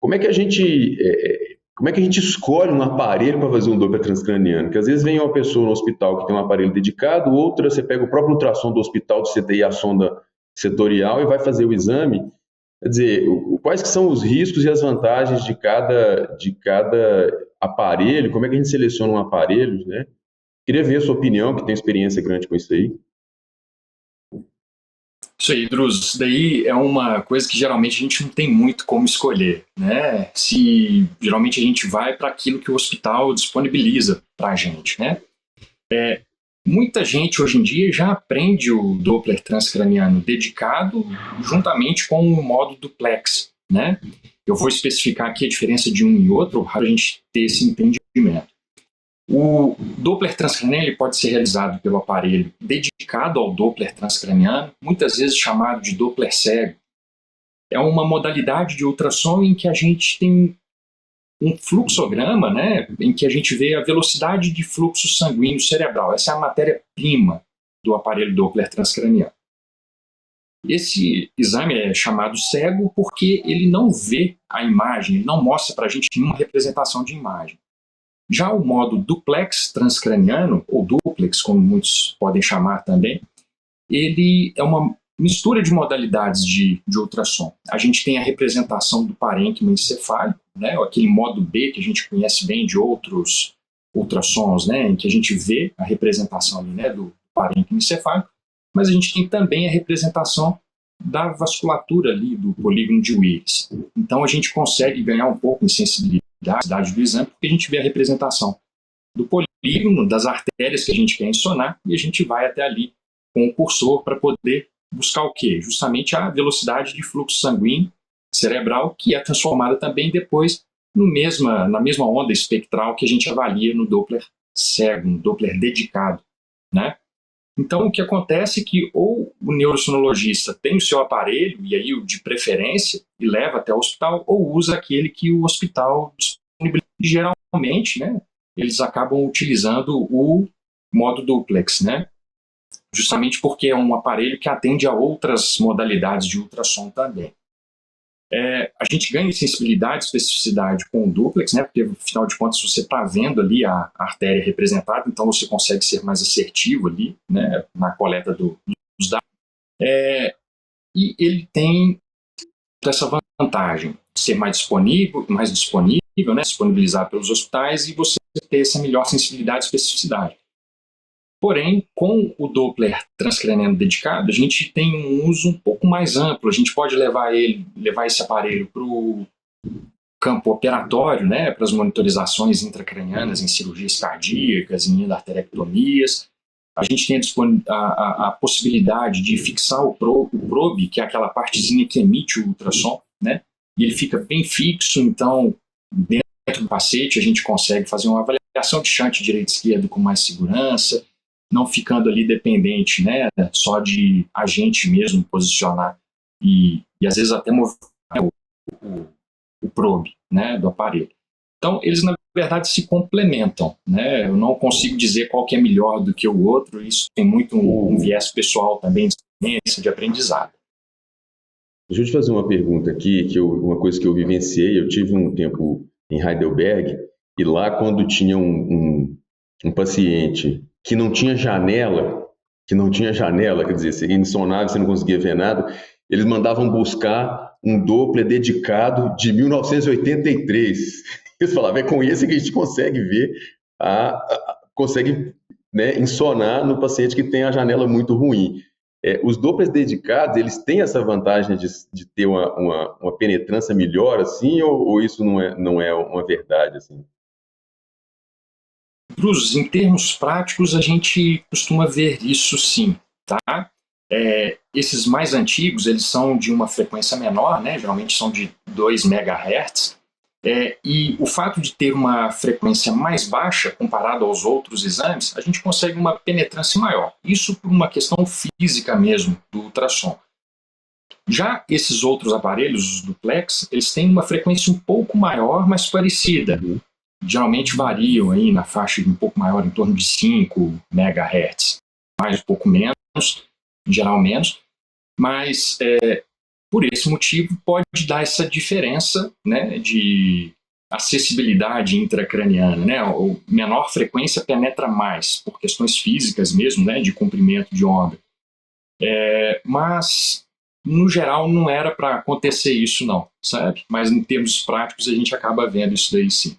como é que a gente, como é que a gente escolhe um aparelho para fazer um Doppler transcraniano? Porque às vezes vem uma pessoa no hospital que tem um aparelho dedicado, outra você pega o próprio ultrassom do hospital, do CTI, a sonda setorial e vai fazer o exame. Quer dizer, quais que são os riscos e as vantagens de cada aparelho? Como é que a gente seleciona um aparelho, né? Queria ver a sua opinião, que tem experiência grande com isso aí. Isso aí, Druz, isso daí é uma coisa que geralmente a gente não tem muito como escolher, né? Geralmente a gente vai para aquilo que o hospital disponibiliza para a gente, né? Muita gente hoje em dia já aprende o Doppler transcraniano dedicado juntamente com o modo duplex, né? Eu vou especificar aqui a diferença de um e outro para a gente ter esse entendimento. O Doppler transcraniano ele pode ser realizado pelo aparelho dedicado ao Doppler transcraniano, muitas vezes chamado de Doppler cego. É uma modalidade de ultrassom em que a gente tem um fluxograma, né, em que a gente vê a velocidade de fluxo sanguíneo cerebral. Essa é a matéria-prima do aparelho Doppler transcraniano. Esse exame é chamado cego porque ele não vê a imagem, ele não mostra para a gente nenhuma representação de imagem. Já o modo duplex transcraniano, ou duplex, como muitos podem chamar também, ele é uma mistura de modalidades de ultrassom. A gente tem a representação do parênquima encefálico, né, aquele modo B que a gente conhece bem de outros ultrassons, né, em que a gente vê a representação ali, né, do parênquima encefálico, mas a gente tem também a representação da vasculatura ali do polígono de Willis. Então a gente consegue ganhar um pouco em sensibilidade do exame, porque a gente vê a representação do polígono, das artérias que a gente quer ensonar, e a gente vai até ali com o cursor para poder buscar o quê? Justamente a velocidade de fluxo sanguíneo cerebral, que é transformada também depois na mesma onda espectral que a gente avalia no Doppler cego, no Doppler dedicado, né? Então, o que acontece é que ou o neurosonologista tem o seu aparelho, e aí o de preferência, e leva até o hospital, ou usa aquele que o hospital disponibiliza. Geralmente, né, eles acabam utilizando o modo duplex, né? Justamente porque é um aparelho que atende a outras modalidades de ultrassom também. A gente ganha sensibilidade, especificidade com o duplex, né? Porque, afinal de contas, você está vendo ali a artéria representada, então você consegue ser mais assertivo ali, né, na coleta dos dados. E ele tem essa vantagem de ser mais disponível, né, disponibilizado pelos hospitais, e você ter essa melhor sensibilidade e especificidade. Porém, com o Doppler transcraniano dedicado, a gente tem um uso um pouco mais amplo. A gente pode levar esse aparelho para o campo operatório, né, para as monitorizações intracranianas em cirurgias cardíacas, em endarterectomias. A gente tem a possibilidade de fixar o probe, que é aquela partezinha que emite o ultrassom, né, e ele fica bem fixo, então, dentro do pacete, a gente consegue fazer uma avaliação de shunt direito e esquerdo com mais segurança, não ficando ali dependente, né, só de a gente mesmo posicionar e às vezes até movimentar o probe, né, do aparelho. Então, eles na verdade se complementam, né? Eu não consigo dizer qual que é melhor do que o outro, isso tem muito um viés pessoal também de experiência, de aprendizado. Deixa eu te fazer uma pergunta aqui, uma coisa que eu vivenciei. Eu tive um tempo em Heidelberg, e lá quando tinha um paciente que não tinha janela, quer dizer, você insonava, você não conseguia ver nada, eles mandavam buscar um Doppler dedicado de 1983. Eles falavam, é com esse que a gente consegue ver, consegue, né, insonar no paciente que tem a janela muito ruim. Os Dopplers dedicados, eles têm essa vantagem de ter uma penetrância melhor, assim, ou isso não é uma verdade, assim? Cruz, em termos práticos, a gente costuma ver isso sim, tá? Esses mais antigos, eles são de uma frequência menor, né? Geralmente são de 2 MHz, e o fato de ter uma frequência mais baixa comparado aos outros exames, a gente consegue uma penetrância maior. Isso por uma questão física mesmo do ultrassom. Já esses outros aparelhos, os duplex, eles têm uma frequência um pouco maior, mas parecida. Geralmente variam aí na faixa um pouco maior, em torno de 5 MHz. Mais um pouco menos, em geral menos. Mas por esse motivo, pode dar essa diferença, né, de acessibilidade intracraniana, né? Ou menor frequência penetra mais, por questões físicas mesmo, né, de comprimento de onda. Mas, no geral, não era para acontecer isso não, sabe? Mas em termos práticos a gente acaba vendo isso daí sim.